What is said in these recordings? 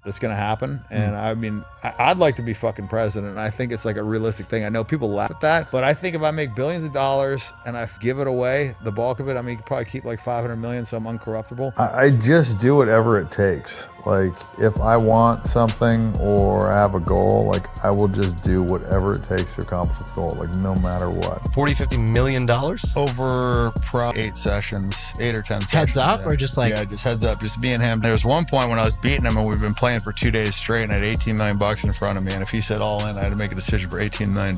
that's going to happen. And I mean, I'd like to be fucking president. And I think it's like a realistic thing. I know people laugh at that, but I think if I make billions of dollars and I give it away, the bulk of it, I mean, you could probably keep like 500 million, so I'm uncorruptible. I just do whatever it takes. Like, if I want something or I have a goal, like, I will just do whatever it takes to accomplish the goal, like, no matter what. $40-50 million? Over probably 8 sessions, 8 or 10 sessions. Heads up, or just like... Yeah, just heads up, just me and him. There was one point when I was beating him and we've been playing for 2 days straight and I had 18 million bucks in front of me. And if he said all in, I had to make a decision for $18 million.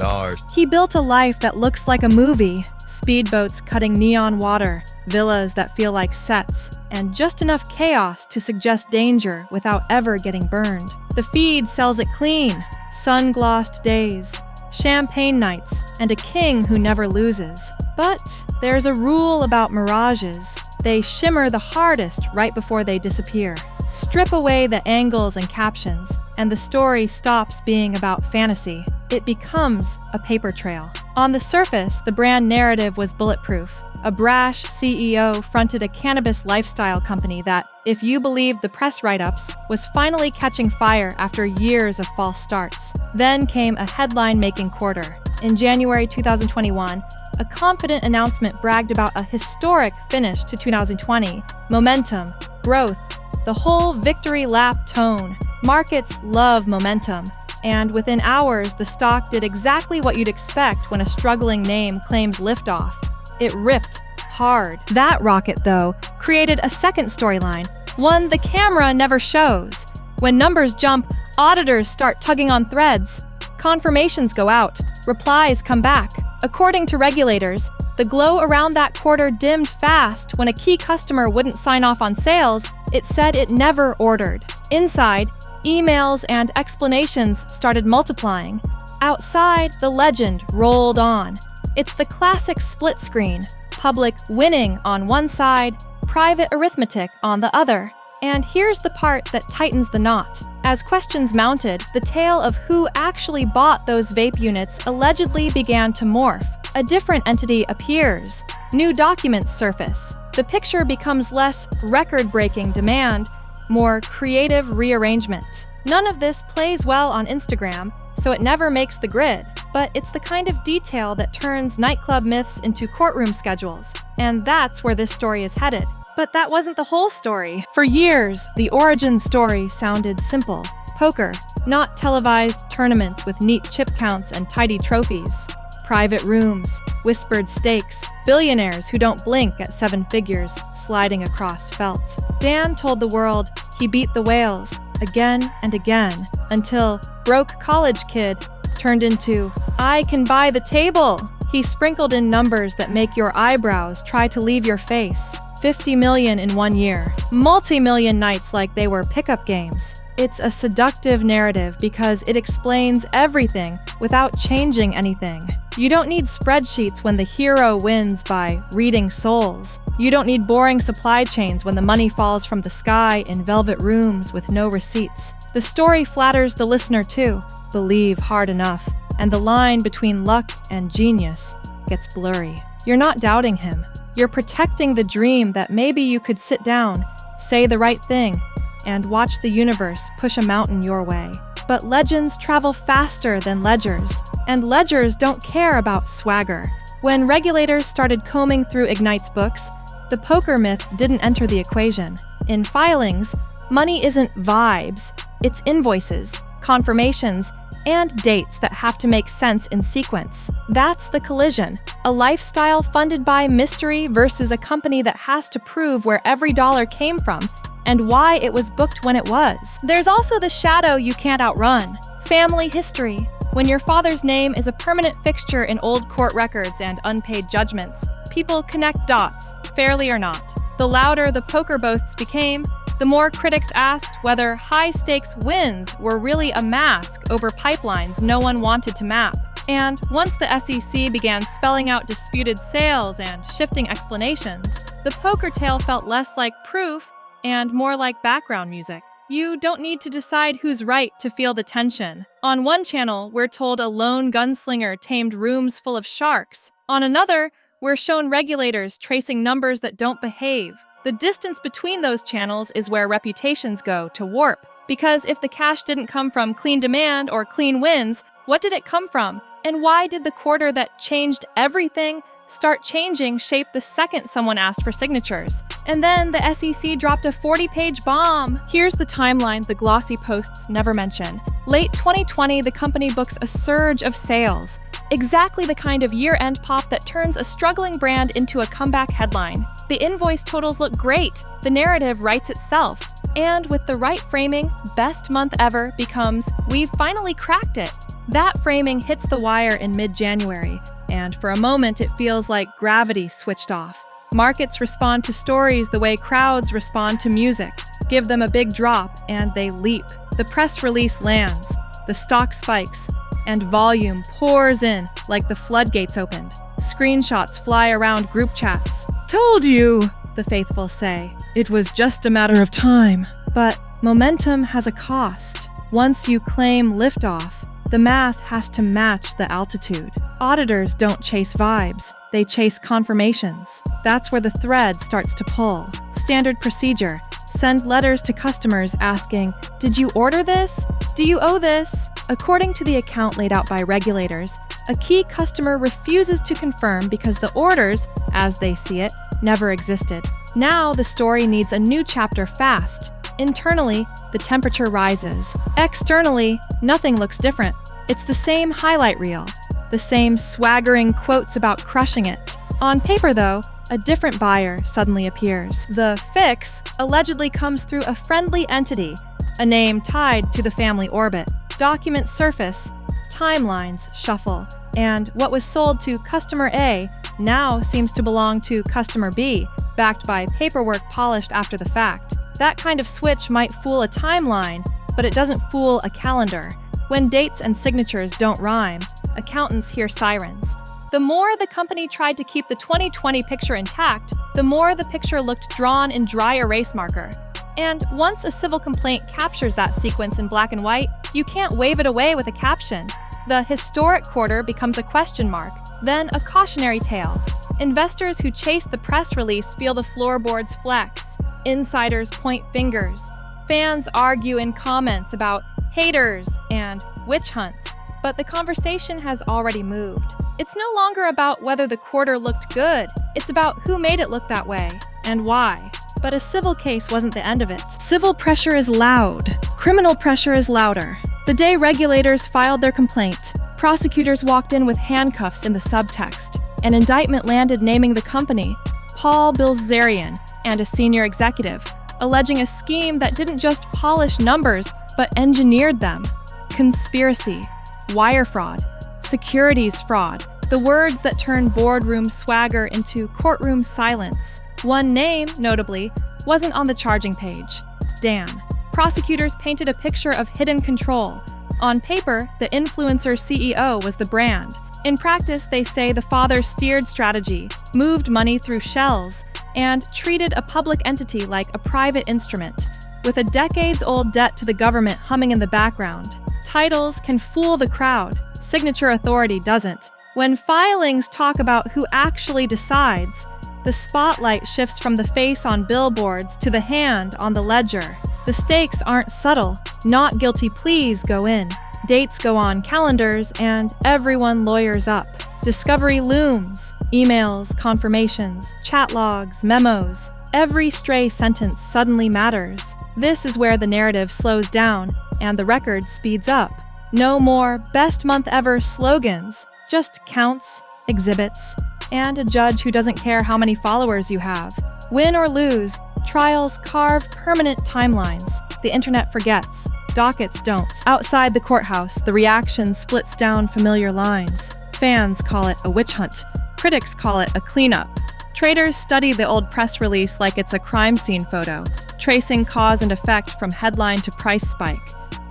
He built a life that looks like a movie. Speedboats cutting neon water, villas that feel like sets, and just enough chaos to suggest danger without ever getting burned. The feed sells it clean. Sun-glossed days, champagne nights, and a king who never loses. But there's a rule about mirages. They shimmer the hardest right before they disappear. Strip away the angles and captions, and the story stops being about fantasy. It becomes a paper trail. On the surface, the brand narrative was bulletproof. A brash CEO fronted a cannabis lifestyle company that, if you believed the press write-ups, was finally catching fire after years of false starts. Then came a headline-making quarter. In January 2021, a confident announcement bragged about a historic finish to 2020. Momentum, growth, the whole victory lap tone. Markets love momentum. And within hours, the stock did exactly what you'd expect when a struggling name claims liftoff. It ripped hard. That rocket, though, created a second storyline, one the camera never shows. When numbers jump, auditors start tugging on threads. Confirmations go out. Replies come back. According to regulators, the glow around that quarter dimmed fast when a key customer wouldn't sign off on sales. It said it never ordered. Inside, emails and explanations started multiplying. Outside, the legend rolled on. It's the classic split screen, public winning on one side, private arithmetic on the other. And here's the part that tightens the knot. As questions mounted, the tale of who actually bought those vape units allegedly began to morph. A different entity appears. New documents surface. The picture becomes less record-breaking demand, more creative rearrangement. None of this plays well on Instagram, so it never makes the grid. But it's the kind of detail that turns nightclub myths into courtroom schedules. And that's where this story is headed. But that wasn't the whole story. For years, the origin story sounded simple. Poker, not televised tournaments with neat chip counts and tidy trophies. Private rooms, whispered stakes, billionaires who don't blink at 7 figures sliding across felt. Dan told the world he beat the whales again and again until broke college kid turned into I can buy the table. He sprinkled in numbers that make your eyebrows try to leave your face. 50 million in 1 year. Multi-million nights like they were pickup games. It's a seductive narrative because it explains everything without changing anything. You don't need spreadsheets when the hero wins by reading souls. You don't need boring supply chains when the money falls from the sky in velvet rooms with no receipts. The story flatters the listener too. Believe hard enough, and the line between luck and genius gets blurry. You're not doubting him. You're protecting the dream that maybe you could sit down, say the right thing, and watch the universe push a mountain your way. But legends travel faster than ledgers, and ledgers don't care about swagger. When regulators started combing through Ignite's books, the poker myth didn't enter the equation. In filings, money isn't vibes, it's invoices, confirmations, and dates that have to make sense in sequence. That's the collision. A lifestyle funded by mystery versus a company that has to prove where every dollar came from and why it was booked when it was. There's also the shadow you can't outrun. Family history. When your father's name is a permanent fixture in old court records and unpaid judgments, people connect dots, fairly or not. The louder the poker boasts became, the more critics asked whether high-stakes wins were really a mask over pipelines no one wanted to map. And once the SEC began spelling out disputed sales and shifting explanations, the poker tale felt less like proof and more like background music. You don't need to decide who's right to feel the tension. On one channel, we're told a lone gunslinger tamed rooms full of sharks. On another, we're shown regulators tracing numbers that don't behave. The distance between those channels is where reputations go to warp. Because if the cash didn't come from clean demand or clean wins, what did it come from? And why did the quarter that changed everything start changing shape the second someone asked for signatures? And then the SEC dropped a 40-page bomb. Here's the timeline the glossy posts never mention. Late 2020, the company books a surge of sales. Exactly the kind of year-end pop that turns a struggling brand into a comeback headline. The invoice totals look great. The narrative writes itself. And with the right framing, best month ever becomes, we've finally cracked it. That framing hits the wire in mid-January, and for a moment it feels like gravity switched off. Markets respond to stories the way crowds respond to music. Give them a big drop, and they leap. The press release lands, the stock spikes, and volume pours in like the floodgates opened. Screenshots fly around group chats. "Told you," the faithful say. "It was just a matter of time." But momentum has a cost. Once you claim liftoff, the math has to match the altitude. Auditors don't chase vibes, they chase confirmations. That's where the thread starts to pull. Standard procedure: send letters to customers asking, "Did you order this? Do you owe this?" According to the account laid out by regulators, a key customer refuses to confirm because the orders, as they see it, never existed. Now the story needs a new chapter fast. Internally, the temperature rises. Externally, nothing looks different. It's the same highlight reel, the same swaggering quotes about crushing it. On paper, though, a different buyer suddenly appears. The fix allegedly comes through a friendly entity, a name tied to the family orbit. Documents surface, timelines shuffle, and what was sold to customer A now seems to belong to customer B, backed by paperwork polished after the fact. That kind of switch might fool a timeline, but it doesn't fool a calendar. When dates and signatures don't rhyme, accountants hear sirens. The more the company tried to keep the 2020 picture intact, the more the picture looked drawn in dry erase marker. And once a civil complaint captures that sequence in black and white, you can't wave it away with a caption. The historic quarter becomes a question mark, then a cautionary tale. Investors who chase the press release feel the floorboards flex. Insiders point fingers. Fans argue in comments about haters and witch hunts. But the conversation has already moved. It's no longer about whether the quarter looked good. It's about who made it look that way and why. But a civil case wasn't the end of it. Civil pressure is loud. Criminal pressure is louder. The day regulators filed their complaint, prosecutors walked in with handcuffs in the subtext. An indictment landed naming the company, Paul Bilzerian, and a senior executive, alleging a scheme that didn't just polish numbers, but engineered them. Conspiracy, wire fraud, securities fraud, the words that turn boardroom swagger into courtroom silence. One name, notably, wasn't on the charging page: Dan. Prosecutors painted a picture of hidden control. On paper, the influencer CEO was the brand. In practice, they say the father steered strategy, moved money through shells, and treated a public entity like a private instrument, with a decades-old debt to the government humming in the background. Titles can fool the crowd, signature authority doesn't. When filings talk about who actually decides, the spotlight shifts from the face on billboards to the hand on the ledger. The stakes aren't subtle. Not guilty pleas go in. Dates go on calendars, and everyone lawyers up. Discovery looms. Emails, confirmations, chat logs, memos. Every stray sentence suddenly matters. This is where the narrative slows down and the record speeds up. No more best month ever slogans, just counts, exhibits, and a judge who doesn't care how many followers you have. Win or lose, trials carve permanent timelines. The internet forgets. Dockets don't. Outside the courthouse, the reaction splits down familiar lines. Fans call it a witch hunt. Critics call it a cleanup. Traders study the old press release like it's a crime scene photo, tracing cause and effect from headline to price spike.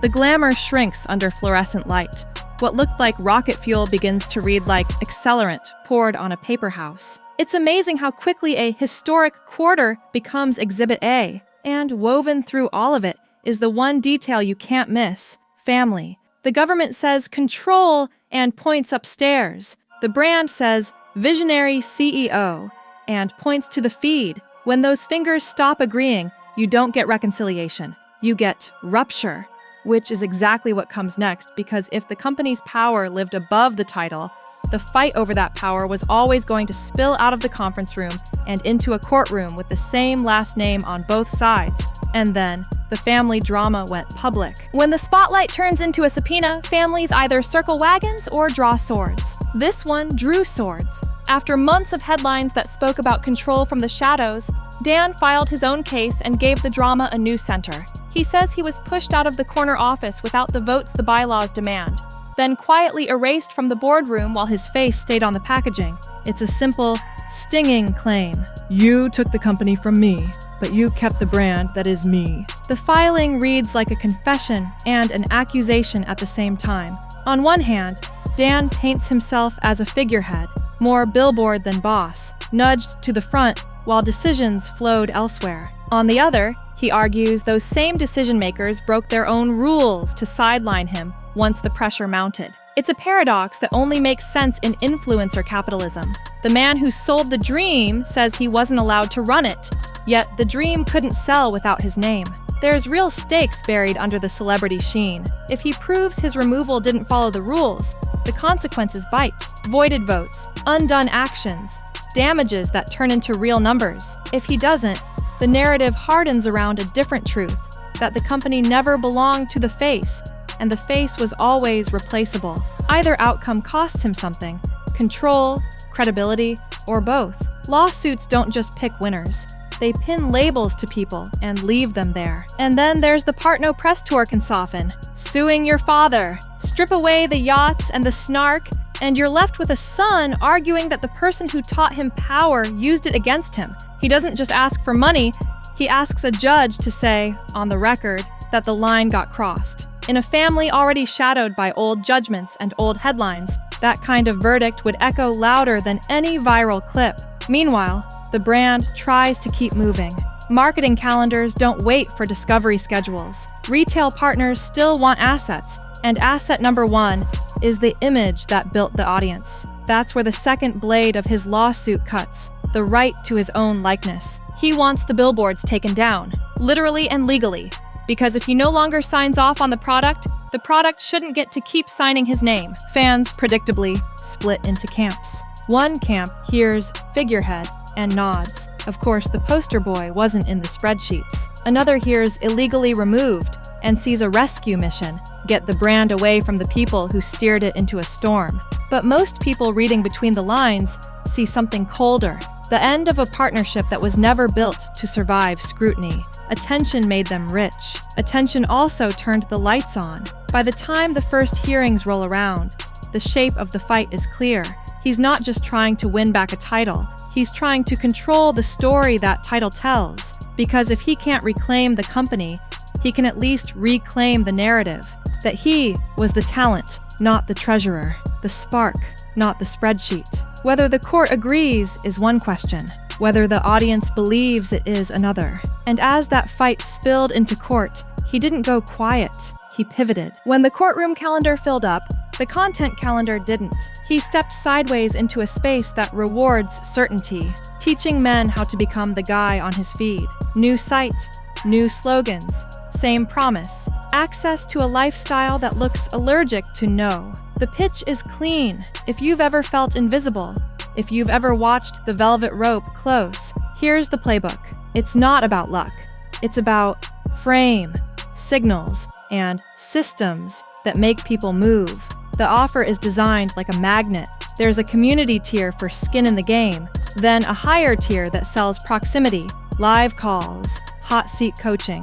The glamour shrinks under fluorescent light. What looked like rocket fuel begins to read like accelerant poured on a paper house. It's amazing how quickly a historic quarter becomes Exhibit A. And woven through all of it is the one detail you can't miss: family. The government says control and points upstairs. The brand says visionary CEO and points to the feed. When those fingers stop agreeing, you don't get reconciliation. you get rupture, which is exactly what comes next, because if the company's power lived above the title, the fight over that power was always going to spill out of the conference room and into a courtroom with the same last name on both sides. And then the family drama went public. When the spotlight turns into a subpoena, families either circle wagons or draw swords. This one drew swords. After months of headlines that spoke about control from the shadows, Dan filed his own case and gave the drama a new center. He says he was pushed out of the corner office without the votes the bylaws demand, then quietly erased from the boardroom while his face stayed on the packaging. It's a simple, stinging claim. You took the company from me, but you kept the brand that is me. The filing reads like a confession and an accusation at the same time. On one hand, Dan paints himself as a figurehead, more billboard than boss, nudged to the front while decisions flowed elsewhere. On the other, he argues those same decision-makers broke their own rules to sideline him once the pressure mounted. It's a paradox that only makes sense in influencer capitalism. The man who sold the dream says he wasn't allowed to run it, yet the dream couldn't sell without his name. There's real stakes buried under the celebrity sheen. If he proves his removal didn't follow the rules, the consequences bite. Voided votes, undone actions, damages that turn into real numbers. If he doesn't, the narrative hardens around a different truth, that the company never belonged to the face, and the face was always replaceable. Either outcome costs him something: control, credibility, or both. Lawsuits don't just pick winners. They pin labels to people and leave them there. And then there's the part no press tour can soften. Suing your father. Strip away the yachts and the snark, and you're left with a son arguing that the person who taught him power used it against him. He doesn't just ask for money, he asks a judge to say, on the record, that the line got crossed. In a family already shadowed by old judgments and old headlines, that kind of verdict would echo louder than any viral clip. Meanwhile, the brand tries to keep moving. Marketing calendars don't wait for discovery schedules. Retail partners still want assets, and asset number one is the image that built the audience. That's where the second blade of his lawsuit cuts, the right to his own likeness. He wants the billboards taken down, literally and legally, because if he no longer signs off on the product shouldn't get to keep signing his name. Fans, predictably, split into camps. One camp hears figurehead and nods. Of course, the poster boy wasn't in the spreadsheets. Another hears illegally removed and sees a rescue mission, get the brand away from the people who steered it into a storm. But most people reading between the lines see something colder, the end of a partnership that was never built to survive scrutiny. Attention made them rich. Attention also turned the lights on. By the time the first hearings roll around, the shape of the fight is clear. He's not just trying to win back a title, he's trying to control the story that title tells. Because if he can't reclaim the company, he can at least reclaim the narrative. That he was the talent, not the treasurer. The spark, not the spreadsheet. Whether the court agrees is one question. Whether the audience believes it is another. And as that fight spilled into court, he didn't go quiet. He pivoted. When the courtroom calendar filled up, the content calendar didn't. He stepped sideways into a space that rewards certainty, teaching men how to become the guy on his feed. New site, new slogans, same promise. Access to a lifestyle that looks allergic to no. The pitch is clean. If you've ever felt invisible, if you've ever watched the velvet rope close, here's the playbook. It's not about luck. It's about frame, signals, and systems that make people move. The offer is designed like a magnet. There's a community tier for skin in the game, then a higher tier that sells proximity, live calls, hot seat coaching,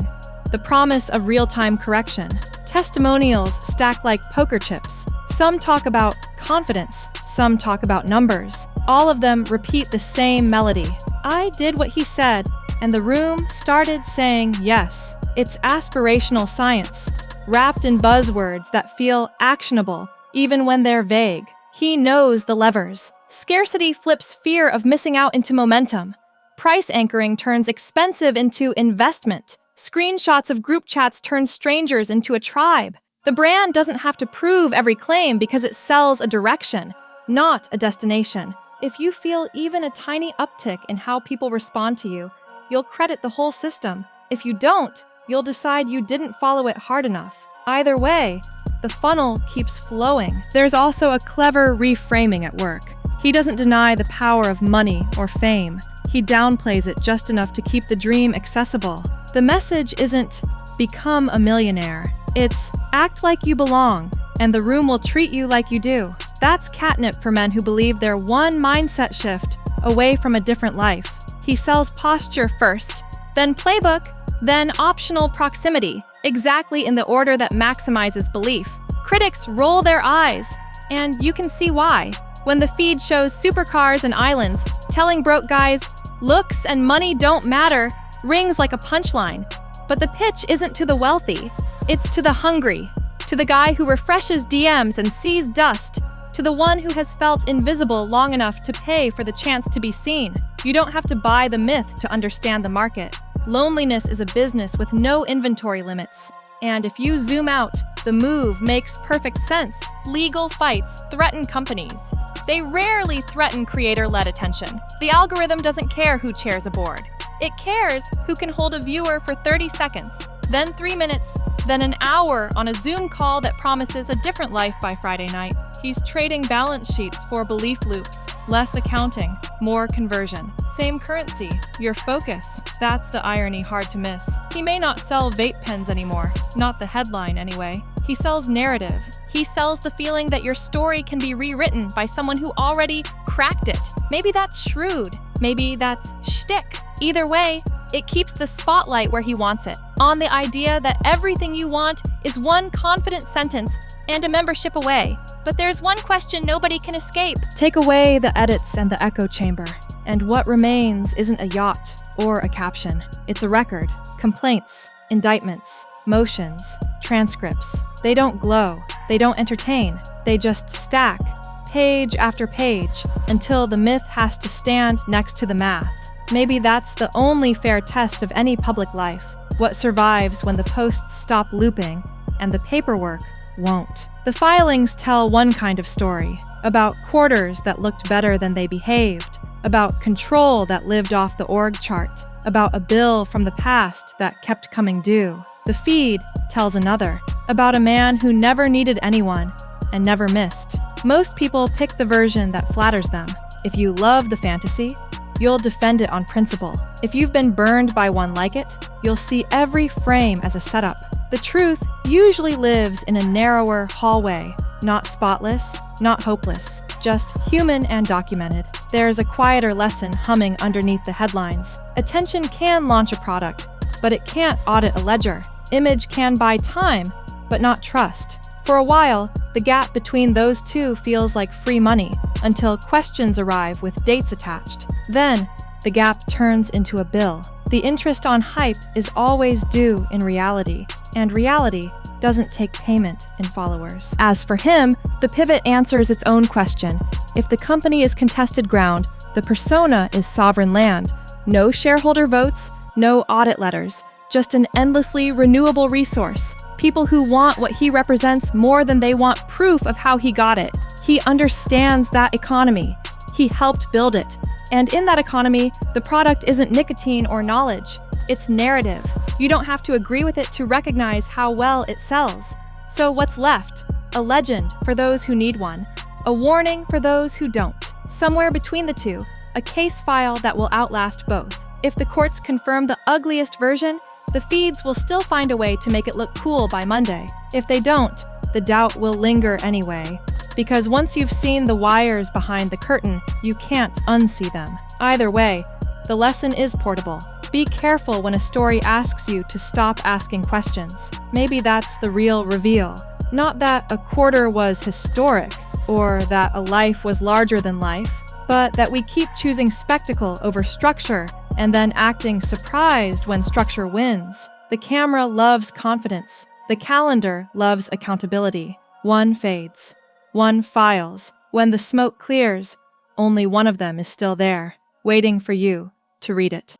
the promise of real-time correction. Testimonials stack like poker chips. Some talk about confidence, some talk about numbers. All of them repeat the same melody. I did what he said, and the room started saying yes. It's aspirational science, wrapped in buzzwords that feel actionable, even when they're vague. He knows the levers. Scarcity flips fear of missing out into momentum. Price anchoring turns expensive into investment. Screenshots of group chats turn strangers into a tribe. The brand doesn't have to prove every claim because it sells a direction, not a destination. If you feel even a tiny uptick in how people respond to you, you'll credit the whole system. If you don't, you'll decide you didn't follow it hard enough. Either way, the funnel keeps flowing. There's also a clever reframing at work. He doesn't deny the power of money or fame. He downplays it just enough to keep the dream accessible. The message isn't become a millionaire. It's act like you belong, and the room will treat you like you do. That's catnip for men who believe they're one mindset shift away from a different life. He sells posture first, then playbook, then optional proximity, exactly in the order that maximizes belief. Critics roll their eyes, and you can see why. When the feed shows supercars and islands, telling broke guys, looks and money don't matter, rings like a punchline. But the pitch isn't to the wealthy, it's to the hungry, to the guy who refreshes DMs and sees dust, to the one who has felt invisible long enough to pay for the chance to be seen. You don't have to buy the myth to understand the market. Loneliness is a business with no inventory limits. And if you zoom out, the move makes perfect sense. Legal fights threaten companies. They rarely threaten creator-led attention. The algorithm doesn't care who chairs a board. It cares who can hold a viewer for 30 seconds, then 3 minutes, then an hour on a Zoom call that promises a different life by Friday night. He's trading balance sheets for belief loops. Less accounting, more conversion. Same currency, your focus. That's the irony hard to miss. He may not sell vape pens anymore, not the headline anyway. He sells narrative. He sells the feeling that your story can be rewritten by someone who already cracked it. Maybe that's shrewd. Maybe that's shtick. Either way, it keeps the spotlight where he wants it, on the idea that everything you want is one confident sentence and a membership away. But there's one question nobody can escape. Take away the edits and the echo chamber, and what remains isn't a yacht or a caption. It's a record. Complaints, indictments, motions, transcripts. They don't glow. They don't entertain. They just stack, page after page, until the myth has to stand next to the math. Maybe that's the only fair test of any public life. What survives when the posts stop looping and the paperwork won't. The filings tell one kind of story, about quarters that looked better than they behaved, about control that lived off the org chart, about a bill from the past that kept coming due. The feed tells another, about a man who never needed anyone and never missed. Most people pick the version that flatters them. If you love the fantasy, you'll defend it on principle. If you've been burned by one like it, you'll see every frame as a setup. The truth usually lives in a narrower hallway, not spotless, not hopeless, just human and documented. There's a quieter lesson humming underneath the headlines. Attention can launch a product, but it can't audit a ledger. Image can buy time, but not trust. For a while, the gap between those two feels like free money, until questions arrive with dates attached. Then, the gap turns into a bill. The interest on hype is always due in reality, and reality doesn't take payment in followers. As for him, the pivot answers its own question. If the company is contested ground, the persona is sovereign land. No shareholder votes, no audit letters, just an endlessly renewable resource. People who want what he represents more than they want proof of how he got it. He understands that economy. He helped build it. And in that economy, the product isn't nicotine or knowledge. It's narrative. You don't have to agree with it to recognize how well it sells. So what's left? A legend for those who need one. A warning for those who don't. Somewhere between the two, a case file that will outlast both. If the courts confirm the ugliest version, the feeds will still find a way to make it look cool by Monday. If they don't, the doubt will linger anyway. Because once you've seen the wires behind the curtain, you can't unsee them. Either way, the lesson is portable. Be careful when a story asks you to stop asking questions. Maybe that's the real reveal. Not that a quarter was historic, or that a life was larger than life, but that we keep choosing spectacle over structure and then acting surprised when structure wins. The camera loves confidence. The calendar loves accountability. One fades. One files. When the smoke clears, only one of them is still there, waiting for you to read it.